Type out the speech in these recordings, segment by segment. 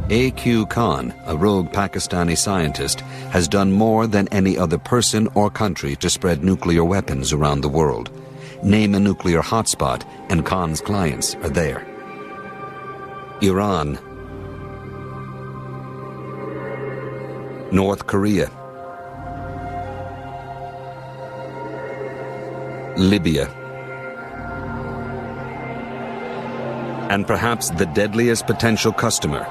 A.Q. Khan, a rogue Pakistani scientist, has done more than any other person or country to spread nuclear weapons around the world. Name a nuclear hotspot, and Khan's clients are there. Iran, North Korea, Libya, and perhaps the deadliest potential customer,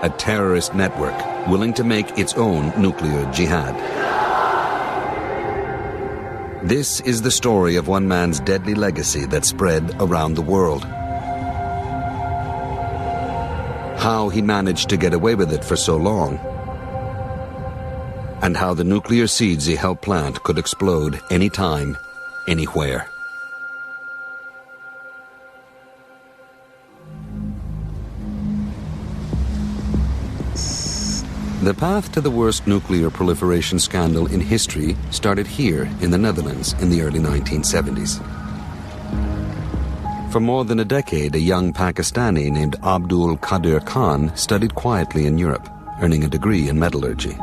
a terrorist network willing to make its own nuclear jihad. This is the story of one man's deadly legacy that spread around the world. How he managed to get away with it for so long, and how the nuclear seeds he helped plant could explode anytime, anywhere. The path to the worst nuclear proliferation scandal in history started here in the Netherlands in the early 1970s. For more than a decade, a young Pakistani named Abdul Qadir Khan studied quietly in Europe, earning a degree in metallurgy.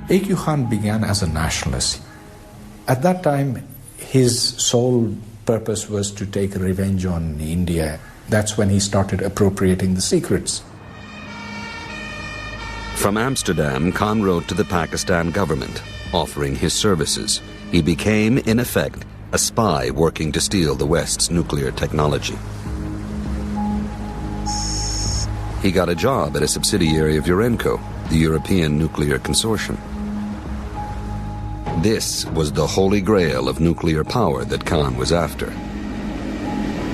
A.Q. Khan began as a nationalist. At that time, his sole purpose was to take revenge on India. That's when he started appropriating the secrets. From Amsterdam, Khan wrote to the Pakistan government, offering his services. He became, in effect, a spy working to steal the West's nuclear technology. He got a job at a subsidiary of Urenco, the European Nuclear Consortium. This was the holy grail of nuclear power that Khan was after.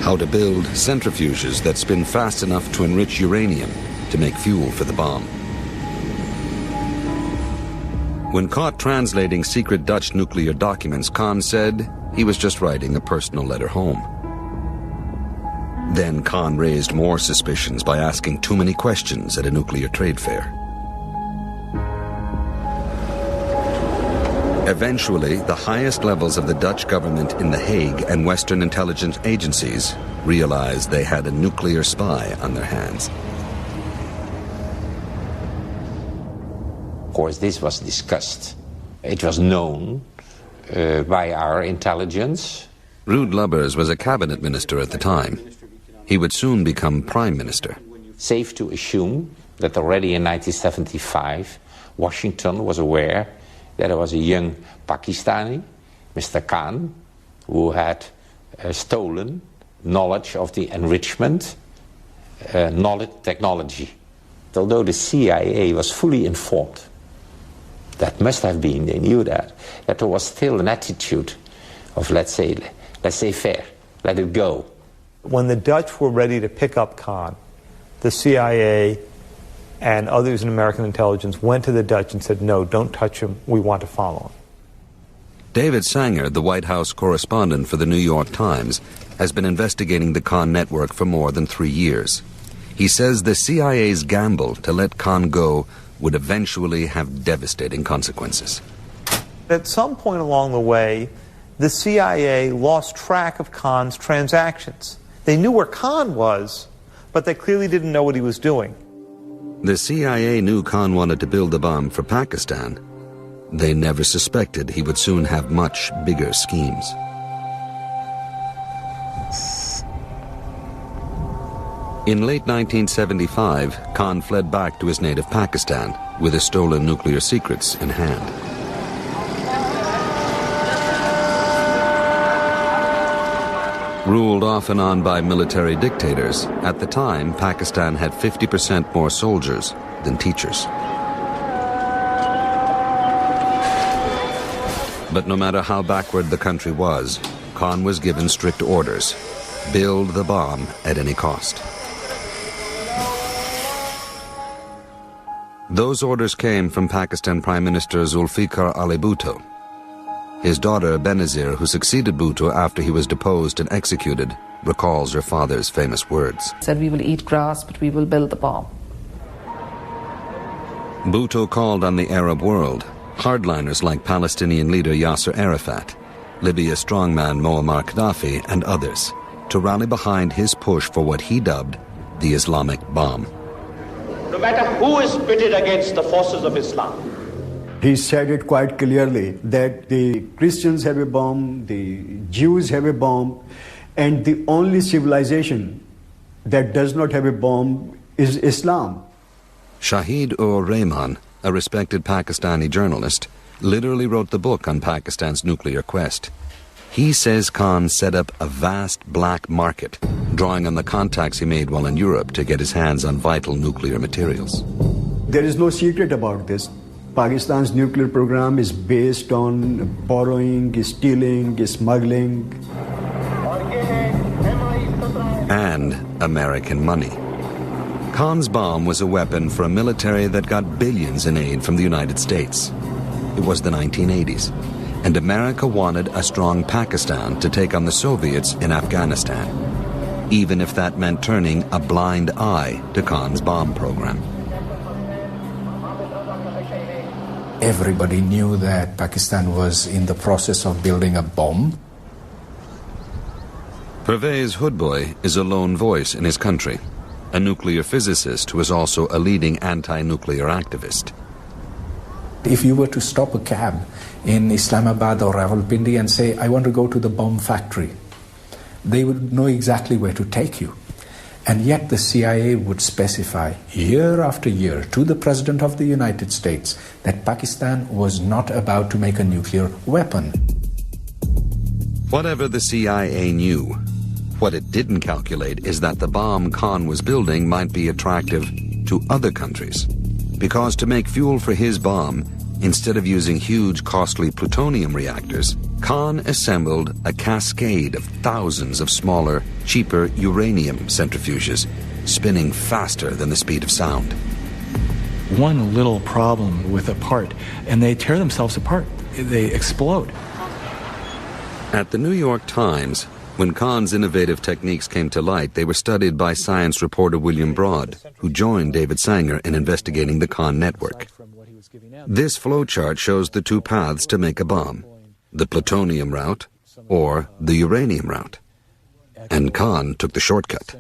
How to build centrifuges that spin fast enough to enrich uranium to make fuel for the bomb. When caught translating secret Dutch nuclear documents, Khan said he was just writing a personal letter home. Then Khan raised more suspicions by asking too many questions at a nuclear trade fair. Eventually, the highest levels of the Dutch government in The Hague and Western intelligence agencies realized they had a nuclear spy on their hands. Of course, this was discussed. It was known by our intelligence. Ruud Lubbers was a cabinet minister at the time. He would soon become prime minister. Safe to assume that already in 1975, Washington was aware that there was a young Pakistani, Mr. Khan, who had stolen knowledge of the enrichment knowledge technology. Although the CIA was fully informed, that must have been, they knew that there was still an attitude of, let's say fair, let it go. When the Dutch were ready to pick up Khan, the CIA and others in American intelligence went to the Dutch and said, no, don't touch him, we want to follow him. David Sanger, the White House correspondent for the New York Times, has been investigating the Khan network for more than 3 years. He says the CIA's gamble to let Khan go would eventually have devastating consequences. At some point along the way, the CIA lost track of Khan's transactions. They knew where Khan was, but they clearly didn't know what he was doing. The CIA knew Khan wanted to build the bomb for Pakistan. They never suspected he would soon have much bigger schemes. In late 1975, Khan fled back to his native Pakistan with his stolen nuclear secrets in hand. Ruled off and on by military dictators, at the time, Pakistan had 50% more soldiers than teachers. But no matter how backward the country was, Khan was given strict orders: build the bomb at any cost. Those orders came from Pakistan Prime Minister Zulfikar Ali Bhutto. His daughter Benazir, who succeeded Bhutto after he was deposed and executed, recalls her father's famous words. He said, we will eat grass, but we will build the bomb. Bhutto called on the Arab world, hardliners like Palestinian leader Yasser Arafat, Libya strongman Muammar Gaddafi, and others. to rally behind his push for what he dubbed the Islamic bomb. No matter who is pitted against the forces of Islam, he said it quite clearly that the Christians have a bomb, the Jews have a bomb, and the only civilization that does not have a bomb is Islam. Shahid-ur-Rahman, a respected Pakistani journalist, literally wrote the book on Pakistan's nuclear quest. He says Khan set up a vast black market, drawing on the contacts he made while in Europe to get his hands on vital nuclear materials. There is no secret about this. Pakistan's nuclear program is based on borrowing, stealing, smuggling, and American money. Khan's bomb was a weapon for a military that got billions in aid from the United States. It was the 1980s, and America wanted a strong Pakistan to take on the Soviets in Afghanistan, even if that meant turning a blind eye to Khan's bomb program. Everybody knew that Pakistan was in the process of building a bomb. Pervez Hoodboy is a lone voice in his country, a nuclear physicist who is also a leading anti-nuclear activist. If you were to stop a cab in Islamabad or Rawalpindi and say, I want to go to the bomb factory, they would know exactly where to take you. And yet the CIA would specify year after year to the President of the United States that Pakistan was not about to make a nuclear weapon. Whatever the CIA knew, what it didn't calculate is that the bomb Khan was building might be attractive to other countries. Because to make fuel for his bomb, instead of using huge, costly plutonium reactors, Khan assembled a cascade of thousands of smaller, cheaper uranium centrifuges, spinning faster than the speed of sound. One little problem with a part, and they tear themselves apart. They explode. At the New York Times, when Khan's innovative techniques came to light, they were studied by science reporter William Broad, who joined David Sanger in investigating the Khan network. This flowchart shows the two paths to make a bomb, the plutonium route or the uranium route. And Khan took the shortcut.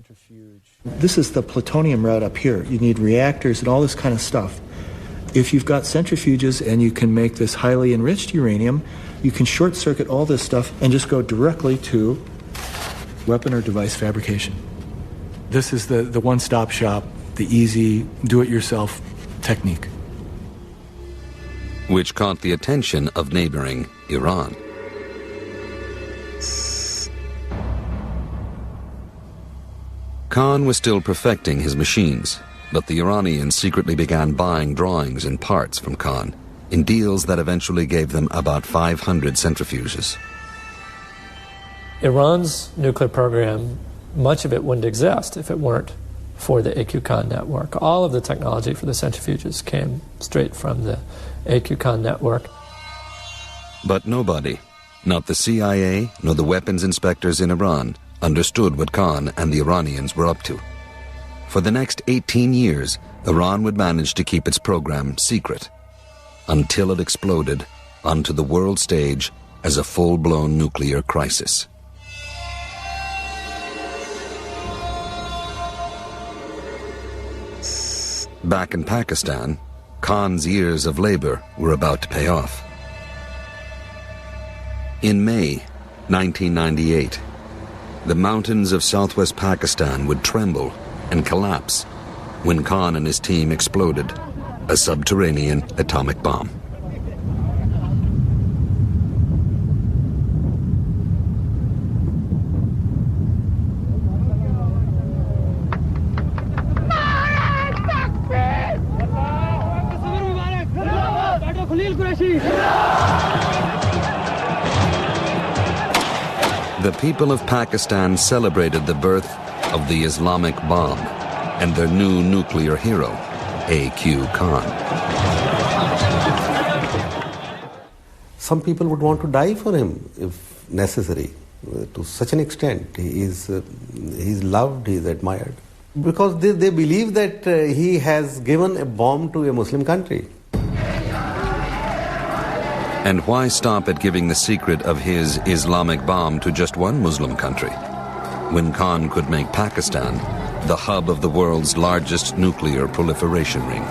This is the plutonium route up here. You need reactors and all this kind of stuff. If you've got centrifuges and you can make this highly enriched uranium, you can short circuit all this stuff and just go directly to weapon or device fabrication. This is the one-stop shop, the easy, do-it-yourself technique. Which caught the attention of neighboring Iran. Khan was still perfecting his machines, but the Iranians secretly began buying drawings and parts from Khan in deals that eventually gave them about 500 centrifuges. Iran's nuclear program, much of it wouldn't exist if it weren't for the AQ Khan network. All of the technology for the centrifuges came straight from the AQ Khan network. But nobody, not the CIA nor the weapons inspectors in Iran, understood what Khan and the Iranians were up to. For the next 18 years, Iran would manage to keep its program secret until it exploded onto the world stage as a full-blown nuclear crisis. Back in Pakistan, Khan's years of labor were about to pay off. In May 1998, the mountains of southwest Pakistan would tremble and collapse when Khan and his team exploded a subterranean atomic bomb. The people of Pakistan celebrated the birth of the Islamic bomb and their new nuclear hero, AQ Khan. Some people would want to die for him if necessary, to such an extent. He's loved, he's admired. Because they believe that he has given a bomb to a Muslim country. And why stop at giving the secret of his Islamic bomb to just one Muslim country? when Khan could make Pakistan the hub of the world's largest nuclear proliferation ring.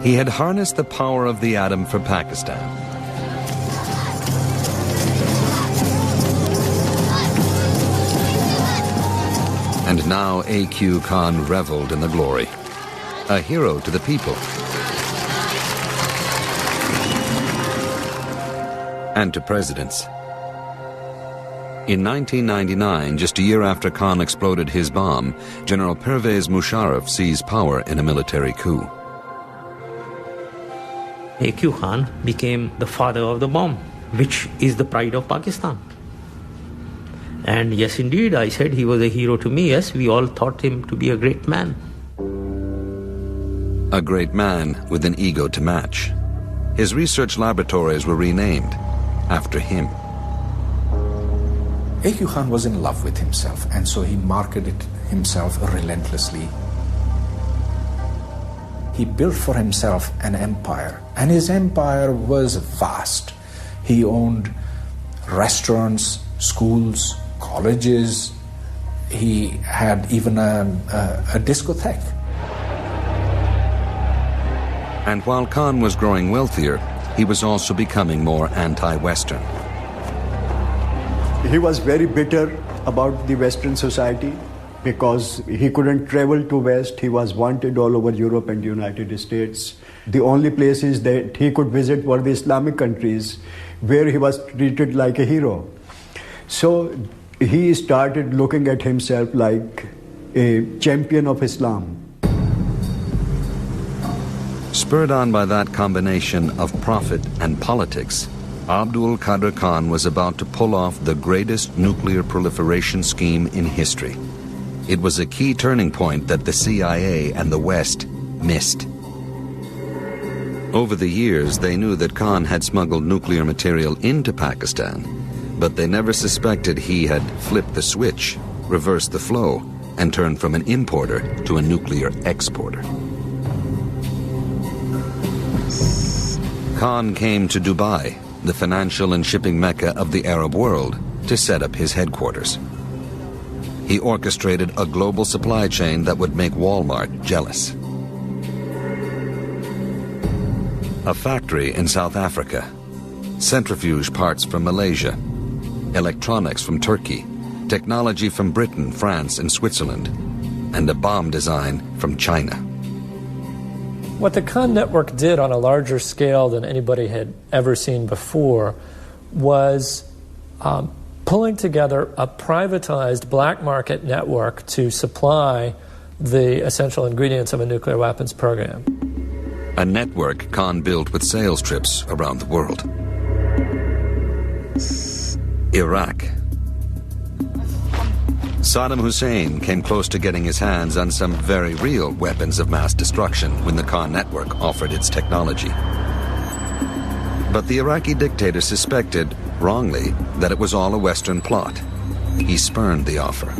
He had harnessed the power of the atom for Pakistan. And now A.Q. Khan reveled in the glory. A hero to the people. And to presidents. In 1999, just a year after Khan exploded his bomb, General Pervez Musharraf seized power in a military coup. A.Q. Khan became the father of the bomb, which is the pride of Pakistan. And yes, indeed, I said he was a hero to me. Yes, we all thought him to be a great man. A great man with an ego to match. His research laboratories were renamed after him. A.Q. Khan was in love with himself, and so he marketed himself relentlessly. He built for himself an empire, and his empire was vast. He owned restaurants, schools, colleges. He had even a discotheque. And while Khan was growing wealthier, he was also becoming more anti-Western. He was very bitter about the Western society because he couldn't travel to West. He was wanted all over Europe and the United States. The only places that he could visit were the Islamic countries, where he was treated like a hero. So he started looking at himself like a champion of Islam. Spurred on by that combination of profit and politics, Abdul Qadir Khan was about to pull off the greatest nuclear proliferation scheme in history. It was a key turning point that the CIA and the West missed. Over the years, they knew that Khan had smuggled nuclear material into Pakistan, but they never suspected he had flipped the switch, reversed the flow, and turned from an importer to a nuclear exporter. Khan came to Dubai, the financial and shipping mecca of the Arab world, to set up his headquarters. He orchestrated a global supply chain that would make Walmart jealous. A factory in South Africa, centrifuge parts from Malaysia, electronics from Turkey, technology from Britain, France, and Switzerland, and a bomb design from China. What the Khan network did on a larger scale than anybody had ever seen before was pulling together a privatized black market network to supply the essential ingredients of a nuclear weapons program. A network Khan built with sales trips around the world. Iraq. Saddam Hussein came close to getting his hands on some very real weapons of mass destruction when the Khan network offered its technology. But the Iraqi dictator suspected, wrongly, that it was all a Western plot. He spurned the offer.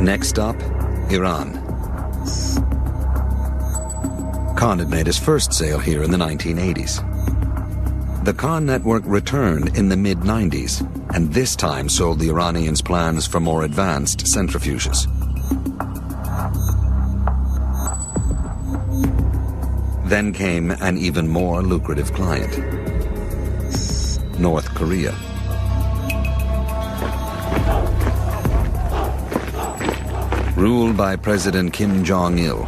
Next stop, Iran. Khan had made his first sale here in the 1980s. The Khan network returned in the mid-90s, and this time sold the Iranians plans for more advanced centrifuges. Then came an even more lucrative client, North Korea. Ruled by President Kim Jong-il.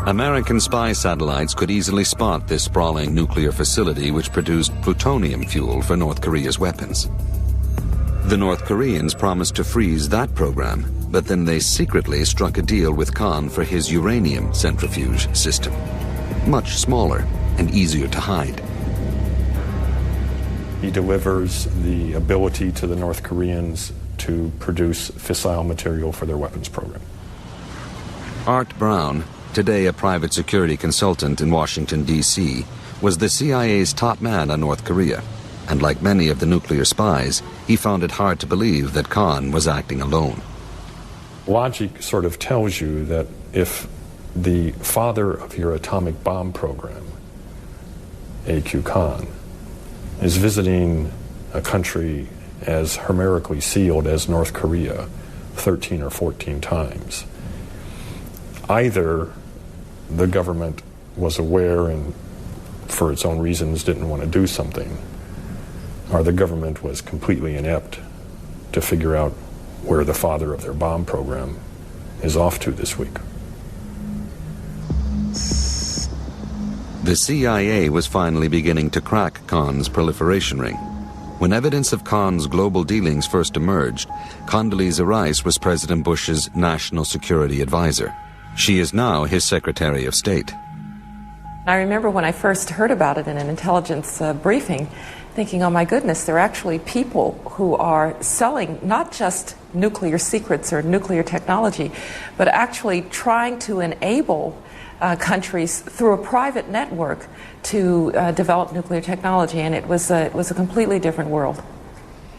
American spy satellites could easily spot this sprawling nuclear facility which produced plutonium fuel for North Korea's weapons. The North Koreans promised to freeze that program, but then they secretly struck a deal with Khan for his uranium centrifuge system. Much smaller and easier to hide. He delivers the ability to the North Koreans to produce fissile material for their weapons program. Art Brown, today a private security consultant in Washington, D.C., was the CIA's top man on North Korea. and like many of the nuclear spies, he found it hard to believe that Khan was acting alone. Logic sort of tells you that if the father of your atomic bomb program, A.Q. Khan, is visiting a country as hermetically sealed as North Korea 13 or 14 times, either the government was aware and for its own reasons didn't want to do something, or the government was completely inept to figure out where the father of their bomb program is off to this week. The CIA was finally beginning to crack Khan's proliferation ring. When evidence of Khan's global dealings first emerged, Condoleezza Rice was President Bush's national security advisor. She is now his Secretary of State. I remember when I first heard about it in an intelligence briefing, thinking, oh my goodness, there are actually people who are selling not just nuclear secrets or nuclear technology, but actually trying to enable countries through a private network to develop nuclear technology, and it was a completely different world.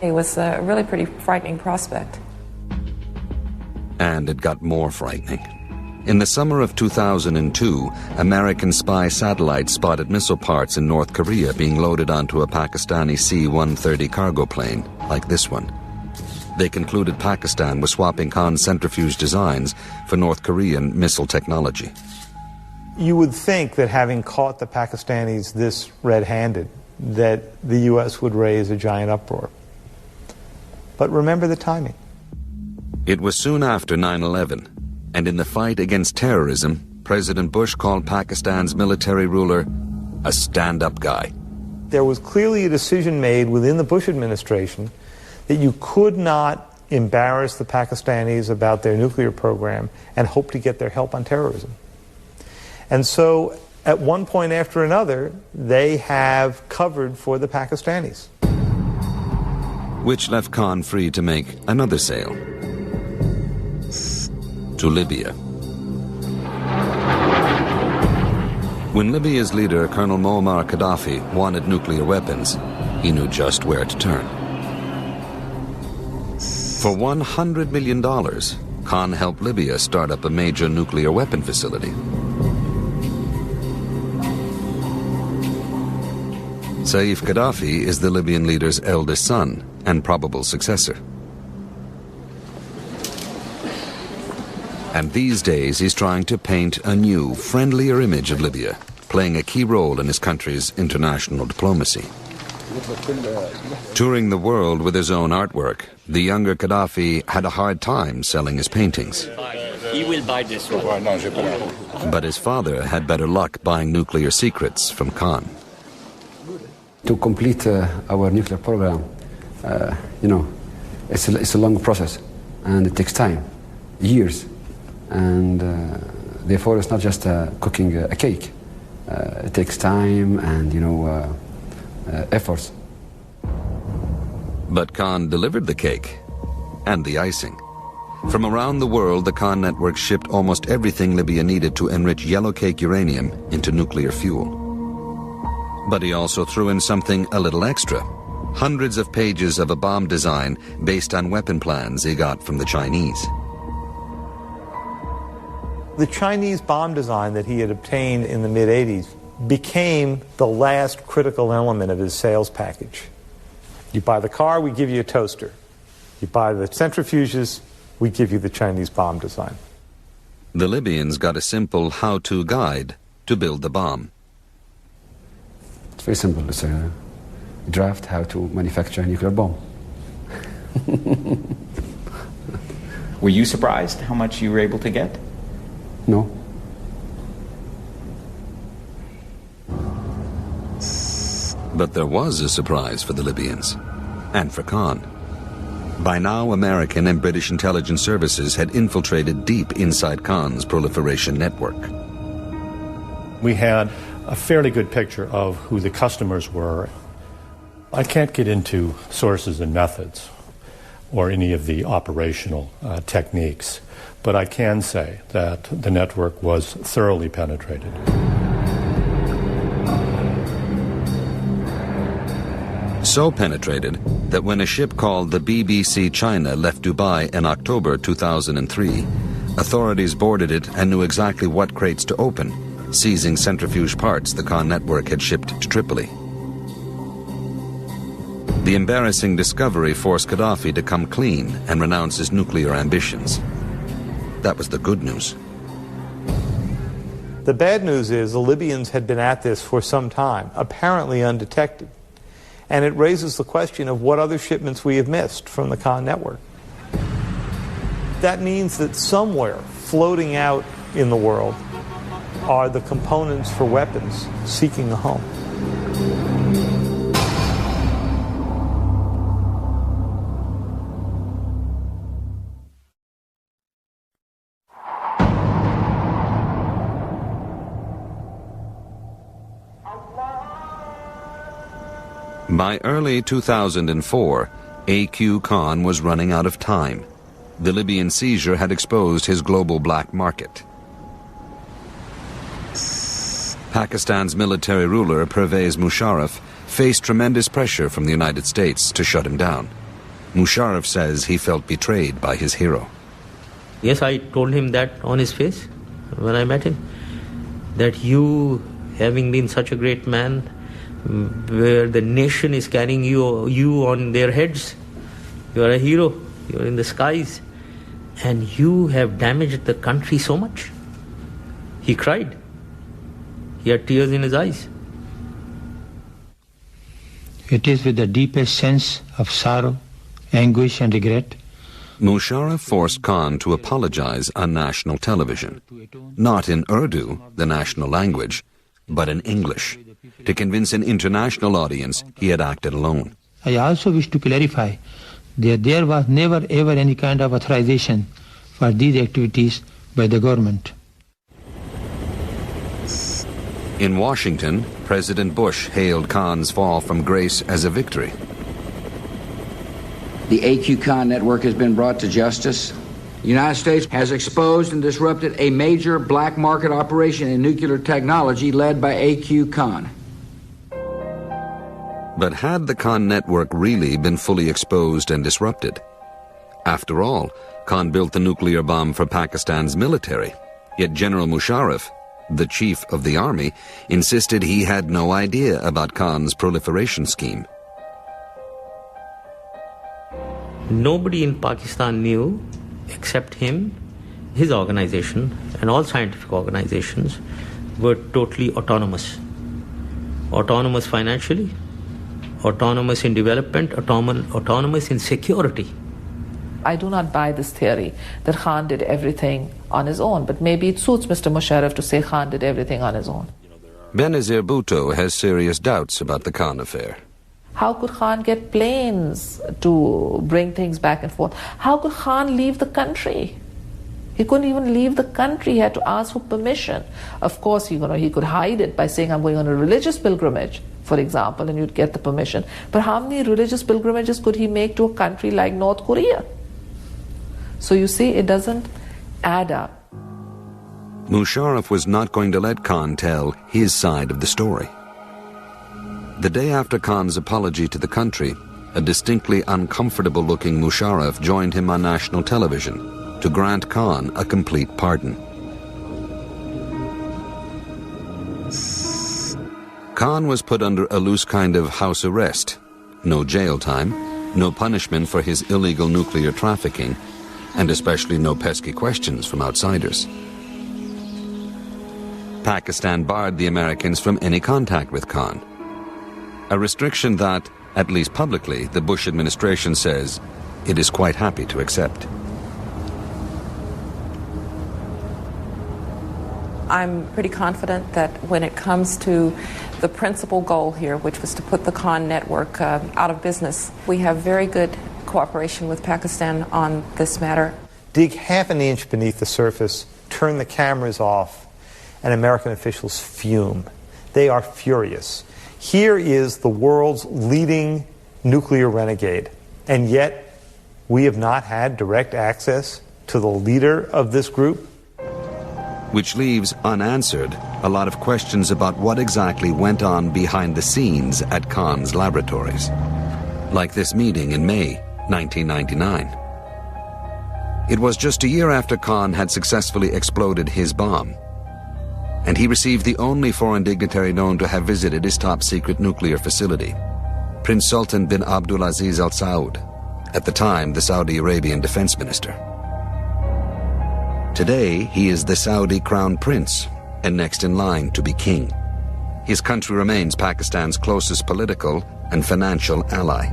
It was a really pretty frightening prospect. And it got more frightening. In the summer of 2002, American spy satellites spotted missile parts in North Korea being loaded onto a Pakistani C-130 cargo plane, like this one. They concluded Pakistan was swapping Khan's centrifuge designs for North Korean missile technology. You would think that having caught the Pakistanis this red-handed, that the U.S. would raise a giant uproar. But remember the timing. It was soon after 9/11, and in the fight against terrorism, President Bush called Pakistan's military ruler a stand-up guy. There was clearly a decision made within the Bush administration that you could not embarrass the Pakistanis about their nuclear program and hope to get their help on terrorism. And so, at one point after another, they have covered for the Pakistanis. Which left Khan free to make another sale. To Libya. When Libya's leader, Colonel Muammar Gaddafi, wanted nuclear weapons, he knew just where to turn. For $100 million, Khan helped Libya start up a major nuclear weapon facility. Saif Gaddafi is the Libyan leader's eldest son and probable successor. And these days he's trying to paint a new, friendlier image of Libya, playing a key role in his country's international diplomacy. Touring the world with his own artwork, the younger Gaddafi had a hard time selling his paintings. He will buy this one. But his father had better luck buying nuclear secrets from Khan. To complete our nuclear program, it's a long process, and it takes time, years, and therefore it's not just cooking a cake. It takes time and efforts. But Khan delivered the cake and the icing. From around the world, the Khan network shipped almost everything Libya needed to enrich yellowcake uranium into nuclear fuel. But he also threw in something a little extra. Hundreds of pages of a bomb design based on weapon plans he got from the Chinese. The Chinese bomb design that he had obtained in the mid-'80s became the last critical element of his sales package. You buy the car, we give you a toaster. You buy the centrifuges, we give you the Chinese bomb design. The Libyans got a simple how-to guide to build the bomb. It's very simple. It's a draft how to manufacture a nuclear bomb. Were you surprised how much you were able to get? No. But there was a surprise for the Libyans, and for Khan. By now, American and British intelligence services had infiltrated deep inside Khan's proliferation network. We had a fairly good picture of who the customers were. I can't get into sources and methods or any of the operational techniques, but I can say that the network was thoroughly penetrated. So penetrated that when a ship called the BBC China left Dubai in October 2003, authorities boarded it and knew exactly what crates to open, seizing centrifuge parts the Khan network had shipped to Tripoli. The embarrassing discovery forced Gaddafi to come clean and renounce his nuclear ambitions. That was the good news. The bad news is the Libyans had been at this for some time, apparently undetected. And it raises the question of what other shipments we have missed from the Khan network. That means that somewhere floating out in the world are the components for weapons seeking a home. By early 2004, A.Q. Khan was running out of time. The Libyan seizure had exposed his global black market. Pakistan's military ruler, Pervez Musharraf, faced tremendous pressure from the United States to shut him down. Musharraf says he felt betrayed by his hero. Yes, I told him that on his face when I met him, that you, having been such a great man, where the nation is carrying you on their heads, you are a hero, you are in the skies, and you have damaged the country so much. He cried. He had tears in his eyes. It is with the deepest sense of sorrow, anguish and regret. Musharraf forced Khan to apologize on national television, not in Urdu, the national language, but in English, to convince an international audience he had acted alone. I also wish to clarify that there was never ever any kind of authorization for these activities by the government. In Washington, President Bush hailed Khan's fall from grace as a victory. The A.Q. Khan network has been brought to justice. The United States has exposed and disrupted a major black market operation in nuclear technology led by A.Q. Khan. But had the Khan network really been fully exposed and disrupted? After all, Khan built the nuclear bomb for Pakistan's military, yet General Musharraf, the chief of the army, insisted he had no idea about Khan's proliferation scheme. Nobody in Pakistan knew, except him, his organization, and all scientific organizations were totally autonomous. Autonomous financially, autonomous in development, autonomous in security. I do not buy this theory that Khan did everything on his own, but maybe it suits Mr. Musharraf to say Khan did everything on his own. Benazir Bhutto has serious doubts about the Khan affair. How could Khan get planes to bring things back and forth? How could Khan leave the country? He couldn't even leave the country. He had to ask for permission. Of course, he could hide it by saying, I'm going on a religious pilgrimage, for example, and you'd get the permission. But how many religious pilgrimages could he make to a country like North Korea? So you see, it doesn't add up. Musharraf was not going to let Khan tell his side of the story. The day after Khan's apology to the country, a distinctly uncomfortable-looking Musharraf joined him on national television to grant Khan a complete pardon. Khan was put under a loose kind of house arrest, no jail time, no punishment for his illegal nuclear trafficking, and especially no pesky questions from outsiders. Pakistan barred the Americans from any contact with Khan, a restriction that, at least publicly, the Bush administration says it is quite happy to accept. I'm pretty confident that when it comes to the principal goal here, which was to put the Khan network out of business, we have very good cooperation with Pakistan on this matter. Dig half an inch beneath the surface, turn the cameras off, and American officials fume. They are furious. Here is the world's leading nuclear renegade, and yet we have not had direct access to the leader of this group? Which leaves unanswered a lot of questions about what exactly went on behind the scenes at Khan's laboratories. like this meeting in May 1999. It was just a year after Khan had successfully exploded his bomb, and he received the only foreign dignitary known to have visited his top-secret nuclear facility, Prince Sultan bin Abdulaziz Al Saud, at the time the Saudi Arabian defense minister. Today, he is the Saudi crown prince and next in line to be king. His country remains Pakistan's closest political and financial ally.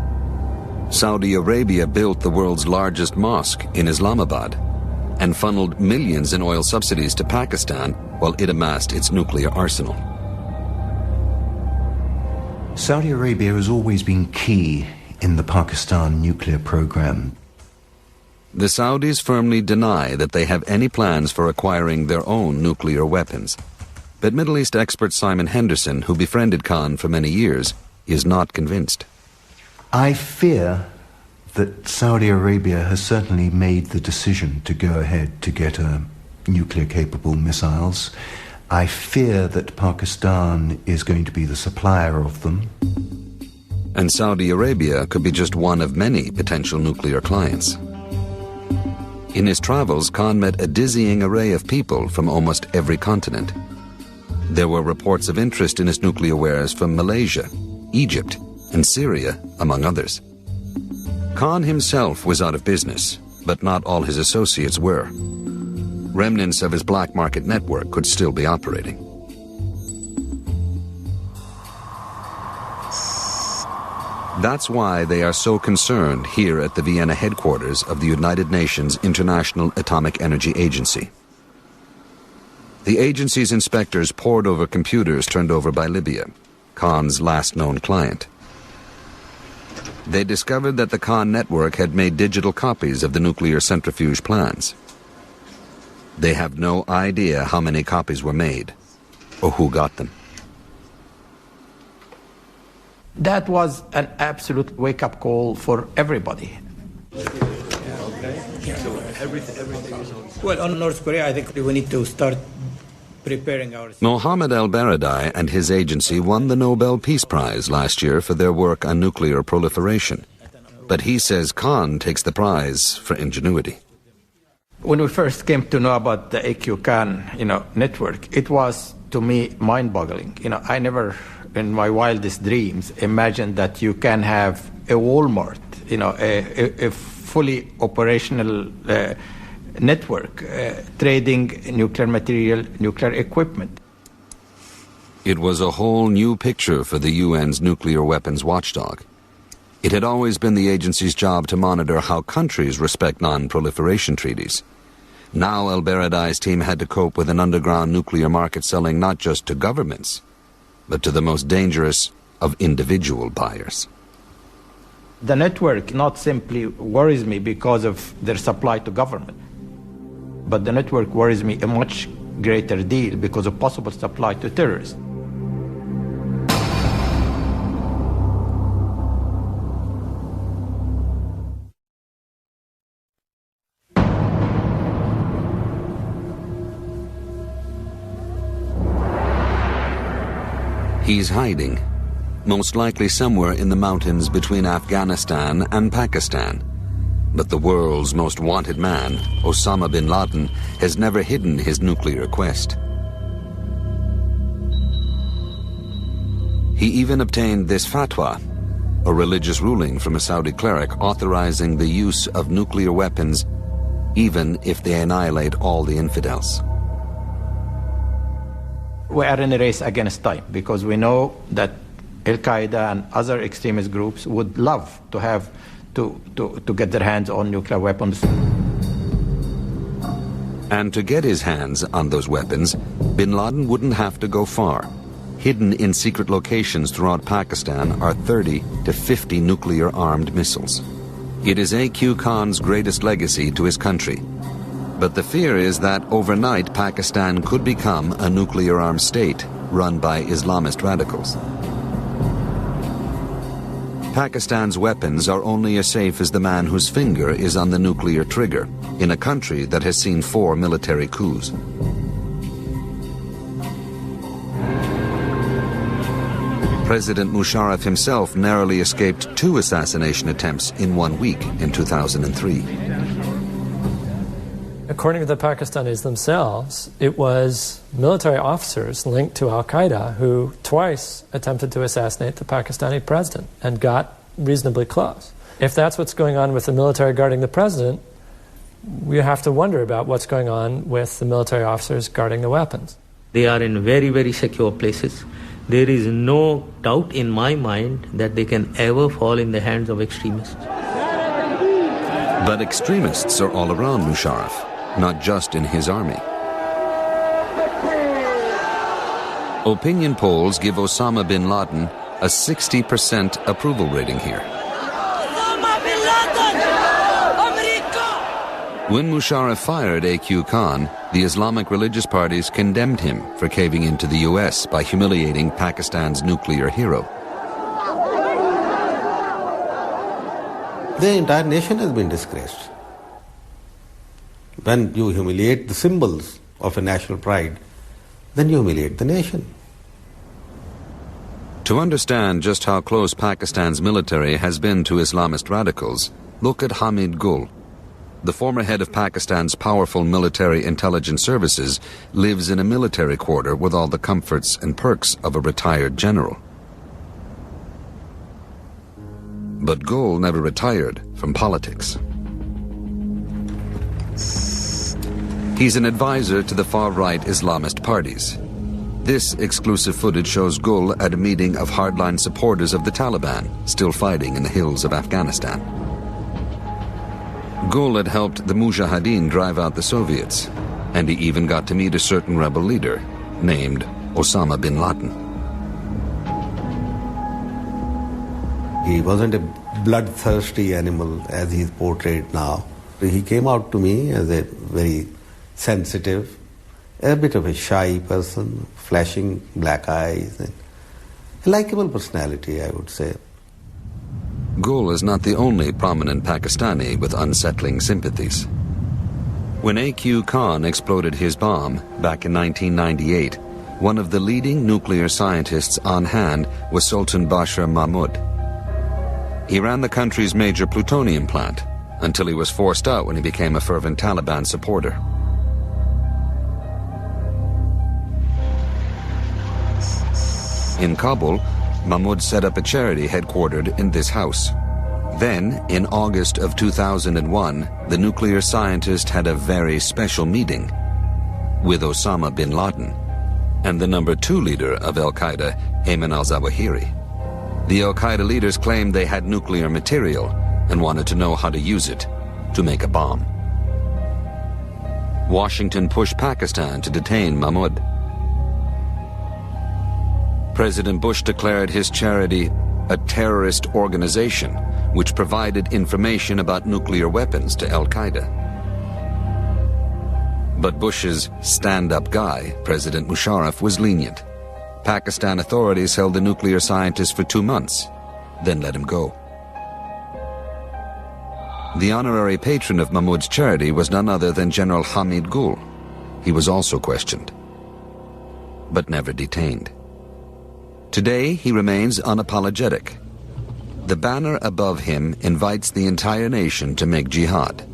Saudi Arabia built the world's largest mosque in Islamabad and funneled millions in oil subsidies to Pakistan while it amassed its nuclear arsenal. Saudi Arabia has always been key in the Pakistan nuclear program. The Saudis firmly deny that they have any plans for acquiring their own nuclear weapons. But Middle East expert Simon Henderson, who befriended Khan for many years, is not convinced. I fear that Saudi Arabia has certainly made the decision to go ahead to get nuclear-capable missiles. I fear that Pakistan is going to be the supplier of them. And Saudi Arabia could be just one of many potential nuclear clients. In his travels, Khan met a dizzying array of people from almost every continent. There were reports of interest in his nuclear wares from Malaysia, Egypt, and Syria, among others. Khan himself was out of business, but not all his associates were. Remnants of his black market network could still be operating. That's why they are so concerned here at the Vienna headquarters of the United Nations International Atomic Energy Agency. The agency's inspectors pored over computers turned over by Libya, Khan's last known client. They discovered that the Khan network had made digital copies of the nuclear centrifuge plans. They have no idea how many copies were made or who got them. That was an absolute wake-up call for everybody. Well, on North Korea, I think we need to start preparing ourselves. Mohammed al-Baradei and his agency won the Nobel Peace Prize last year for their work on nuclear proliferation. But he says Khan takes the prize for ingenuity. When we first came to know about the AQ Khan, network, it was, to me, mind-boggling. I never, in my wildest dreams, imagined that you can have a Walmart, a fully operational network trading nuclear material, nuclear equipment. It was a whole new picture for the UN's nuclear weapons watchdog. It had always been the agency's job to monitor how countries respect non-proliferation treaties. Now al-Baradei's team had to cope with an underground nuclear market selling not just to governments, but to the most dangerous of individual buyers. The network not simply worries me because of their supply to government, but the network worries me a much greater deal because of possible supply to terrorists. He's hiding, most likely somewhere in the mountains between Afghanistan and Pakistan. But the world's most wanted man, Osama bin Laden, has never hidden his nuclear quest. He even obtained this fatwa, a religious ruling from a Saudi cleric authorizing the use of nuclear weapons even if they annihilate all the infidels. We are in a race against time because we know that Al-Qaeda and other extremist groups would love to have to get their hands on nuclear weapons. And to get his hands on those weapons, bin Laden wouldn't have to go far. Hidden in secret locations throughout Pakistan are 30 to 50 nuclear-armed missiles. It is AQ Khan's greatest legacy to his country. But the fear is that overnight Pakistan could become a nuclear-armed state run by Islamist radicals. Pakistan's weapons are only as safe as the man whose finger is on the nuclear trigger in a country that has seen 4 military coups. President Musharraf himself narrowly escaped 2 assassination attempts in 1 week in 2003. According to the Pakistanis themselves, it was military officers linked to al-Qaeda who twice attempted to assassinate the Pakistani president and got reasonably close. If that's what's going on with the military guarding the president, we have to wonder about what's going on with the military officers guarding the weapons. They are in very, very secure places. There is no doubt in my mind that they can ever fall in the hands of extremists. But extremists are all around Musharraf, not just in his army. Opinion polls give Osama bin Laden a 60% approval rating here. When Musharraf fired A.Q. Khan, the Islamic religious parties condemned him for caving into the U.S. by humiliating Pakistan's nuclear hero. The entire nation has been disgraced. When you humiliate the symbols of a national pride, then you humiliate the nation. To understand just how close Pakistan's military has been to Islamist radicals, look at Hamid Gul. The former head of Pakistan's powerful military intelligence services lives in a military quarter with all the comforts and perks of a retired general. But Gul never retired from politics. He's an advisor to the far-right Islamist parties. This exclusive footage shows Gul at a meeting of hardline supporters of the Taliban, still fighting in the hills of Afghanistan. Gul had helped the Mujahideen drive out the Soviets, and he even got to meet a certain rebel leader named Osama bin Laden. He wasn't a bloodthirsty animal as he's portrayed now. He came out to me as a very sensitive, a bit of a shy person, flashing black eyes, and a likable personality, I would say. Gul is not the only prominent Pakistani with unsettling sympathies. When A.Q. Khan exploded his bomb back in 1998, one of the leading nuclear scientists on hand was Sultan Bashar Mahmud. He ran the country's major plutonium plant until he was forced out when he became a fervent Taliban supporter. In Kabul, Mahmud set up a charity headquartered in this house. Then, in August of 2001, the nuclear scientist had a very special meeting with Osama bin Laden and the number 2 leader of al-Qaeda, Ayman al-Zawahiri. The al-Qaeda leaders claimed they had nuclear material and wanted to know how to use it to make a bomb. Washington pushed Pakistan to detain Mahmud. President Bush declared his charity a terrorist organization which provided information about nuclear weapons to al-Qaeda. But Bush's stand-up guy, President Musharraf, was lenient. Pakistan authorities held the nuclear scientist for 2 months, then let him go. The honorary patron of Mahmud's charity was none other than General Hamid Gul. He was also questioned, but never detained. Today, he remains unapologetic. The banner above him invites the entire nation to make jihad,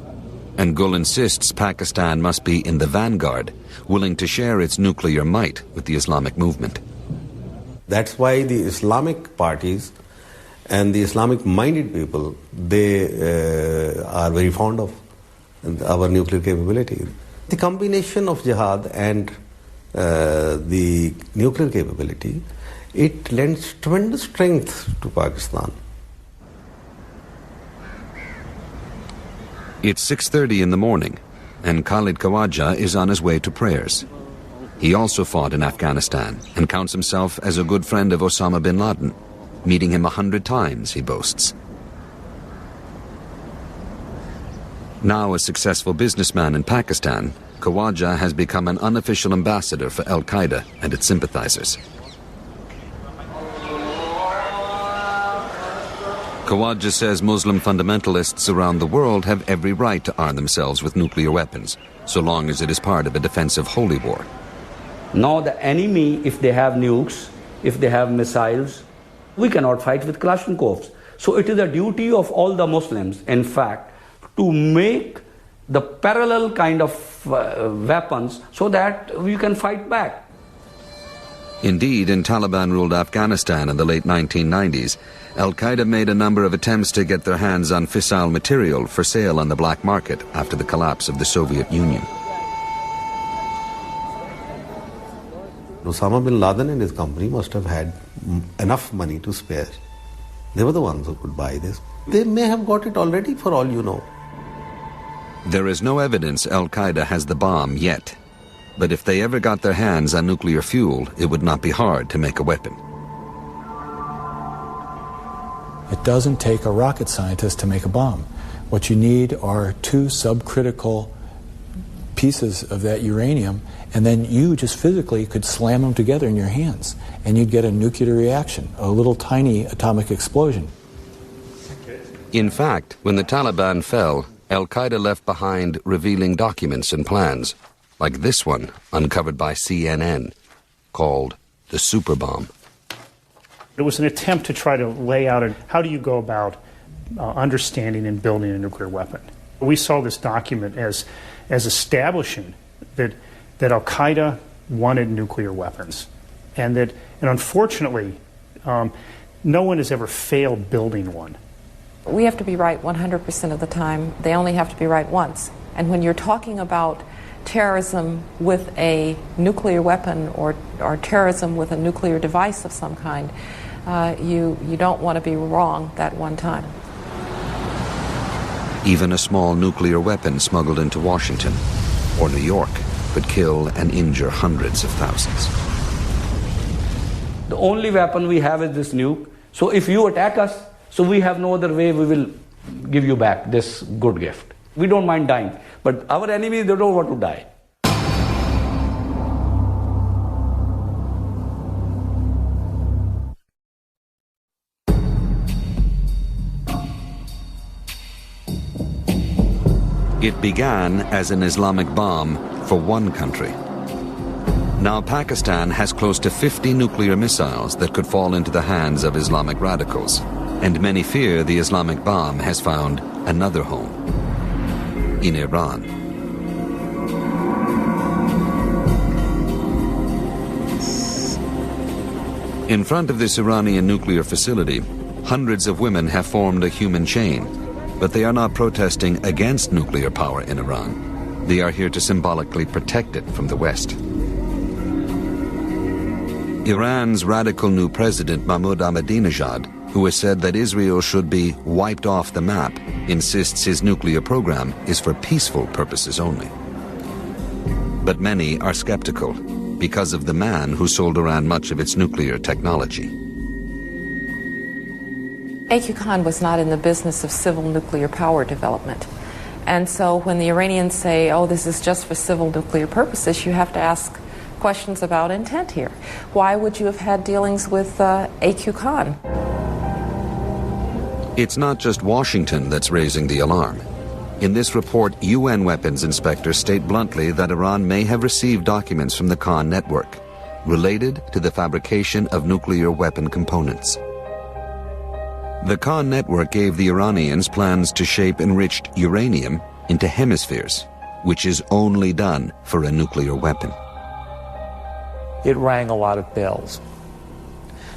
and Gul insists Pakistan must be in the vanguard, willing to share its nuclear might with the Islamic movement. That's why the Islamic parties and the Islamic-minded people, they are very fond of our nuclear capability. The combination of jihad and the nuclear capability, it lends tremendous strength to Pakistan. It's 6:30 in the morning, and Khalid Khawaja is on his way to prayers. He also fought in Afghanistan and counts himself as a good friend of Osama bin Laden, meeting him 100 times, he boasts. Now a successful businessman in Pakistan, Khawaja has become an unofficial ambassador for al-Qaeda and its sympathizers. Khawaja says Muslim fundamentalists around the world have every right to arm themselves with nuclear weapons, so long as it is part of a defensive holy war. Now the enemy, if they have nukes, if they have missiles, We cannot fight with Kalashnikovs. So it is a duty of all the Muslims, in fact, to make the parallel kind of weapons so that we can fight back. Indeed, in Taliban-ruled Afghanistan in the late 1990s, Al-Qaeda made a number of attempts to get their hands on fissile material for sale on the black market after the collapse of the Soviet Union. Osama bin Laden and his company must have had enough money to spare. They were the ones who could buy this. They may have got it already, for all you know. There is no evidence Al-Qaeda has the bomb yet. But if they ever got their hands on nuclear fuel, it would not be hard to make a weapon. It doesn't take a rocket scientist to make a bomb. What you need are two subcritical pieces of that uranium, and then you just physically could slam them together in your hands, and you'd get a nuclear reaction, a little tiny atomic explosion. In fact, when the Taliban fell, Al-Qaeda left behind revealing documents and plans, like this one uncovered by CNN, called the super bomb. It was an attempt to try to lay out how do you go about understanding and building a nuclear weapon. We saw this document as establishing that Al-Qaeda wanted nuclear weapons, and unfortunately, no one has ever failed building one. We have to be right 100% of the time. They only have to be right once. And when you're talking about terrorism with a nuclear weapon or terrorism with a nuclear device of some kind, you don't want to be wrong that one time. Even a small nuclear weapon smuggled into Washington or New York could kill and injure hundreds of thousands. The only weapon we have is this nuke. So if you attack us, so we have no other way, we will give you back this good gift. We don't mind dying, but our enemies, they don't want to die. It began as an Islamic bomb for one country. Now Pakistan has close to 50 nuclear missiles that could fall into the hands of Islamic radicals, and many fear the Islamic bomb has found another home in Iran. In front of this Iranian nuclear facility, hundreds of women have formed a human chain, but they are not protesting against nuclear power in Iran. They are here to symbolically protect it from the West. Iran's radical new president, Mahmoud Ahmadinejad, who has said that Israel should be wiped off the map, insists his nuclear program is for peaceful purposes only. But many are skeptical because of the man who sold Iran much of its nuclear technology. A.Q. Khan was not in the business of civil nuclear power development. And so when the Iranians say, oh, this is just for civil nuclear purposes, you have to ask questions about intent here. Why would you have had dealings with A.Q. Khan? It's not just Washington that's raising the alarm. In this report, UN weapons inspectors state bluntly that Iran may have received documents from the Khan network related to the fabrication of nuclear weapon components. The Khan network gave the Iranians plans to shape enriched uranium into hemispheres, which is only done for a nuclear weapon. It rang a lot of bells.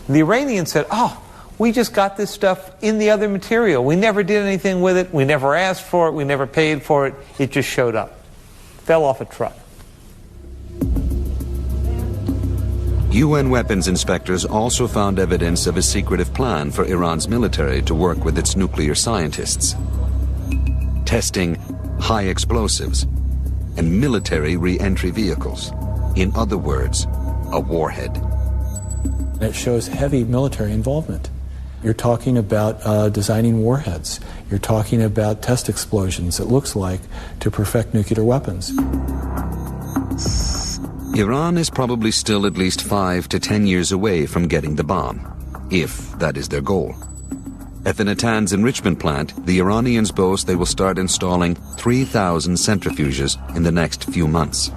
The Iranians said, oh, we just got this stuff in the other material. We never did anything with it. We never asked for it. We never paid for it. It just showed up. Fell off a truck. UN weapons inspectors also found evidence of a secretive plan for Iran's military to work with its nuclear scientists, testing high explosives and military re-entry vehicles. In other words, a warhead. It shows heavy military involvement. You're talking about designing warheads. You're talking about test explosions, it looks like, to perfect nuclear weapons. Iran is probably still at least 5 to 10 years away from getting the bomb, if that is their goal. At the Natanz enrichment plant, the Iranians boast they will start installing 3,000 centrifuges in the next few months.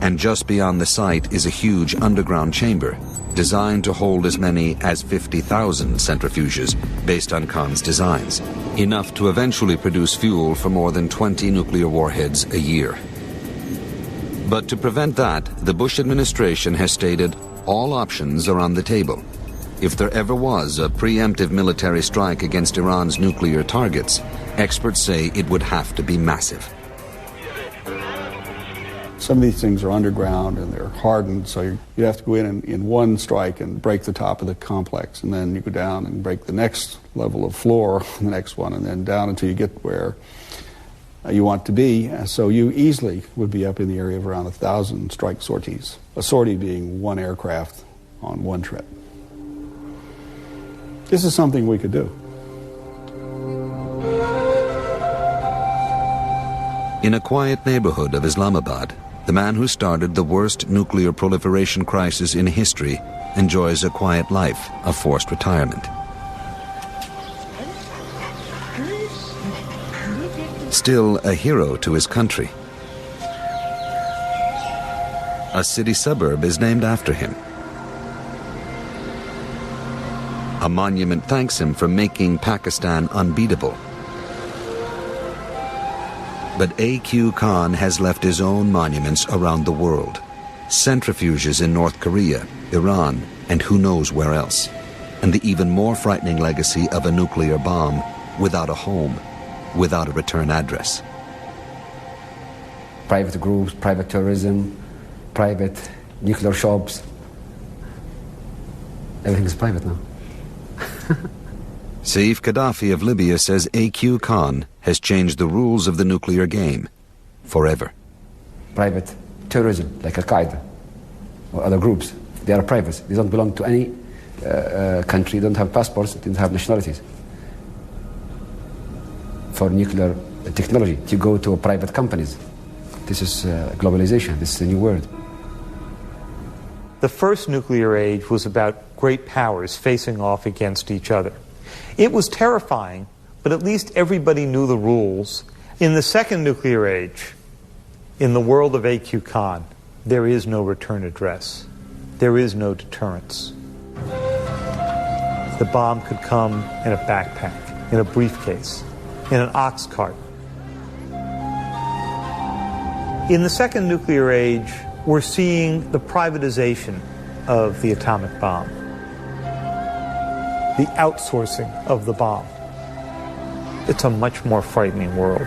And just beyond the site is a huge underground chamber designed to hold as many as 50,000 centrifuges based on Khan's designs, enough to eventually produce fuel for more than 20 nuclear warheads a year. But to prevent that, the Bush administration has stated all options are on the table. If there ever was a preemptive military strike against Iran's nuclear targets, experts say it would have to be massive. Some of these things are underground and they're hardened, so you have to go in one strike and break the top of the complex, and then you go down and break the next level of floor, the next one, and then down until you get where you want to be. So you easily would be up in the area of around 1,000 strike sorties, a sortie being one aircraft on one trip. This is something we could do. In a quiet neighborhood of Islamabad, the man who started the worst nuclear proliferation crisis in history enjoys a quiet life of forced retirement. Still a hero to his country. A city suburb is named after him. A monument thanks him for making Pakistan unbeatable. But A.Q. Khan has left his own monuments around the world. Centrifuges in North Korea, Iran, and who knows where else. And the even more frightening legacy of a nuclear bomb without a home, without a return address. Private groups, private tourism, private nuclear shops. Everything is private now. Saif Gaddafi of Libya says A.Q. Khan has changed the rules of the nuclear game forever. Private terrorism, like Al-Qaeda or other groups, they are private. They don't belong to any country, they don't have passports, they don't have nationalities. For nuclear technology, to go to private companies. This is globalization, this is a new world. The first nuclear age was about great powers facing off against each other. It was terrifying, but at least everybody knew the rules. In the second nuclear age, in the world of A.Q. Khan, there is no return address. There is no deterrence. The bomb could come in a backpack, in a briefcase, in an ox cart. In the second nuclear age, we're seeing the privatization of the atomic bomb, the outsourcing of the bomb. It's a much more frightening world.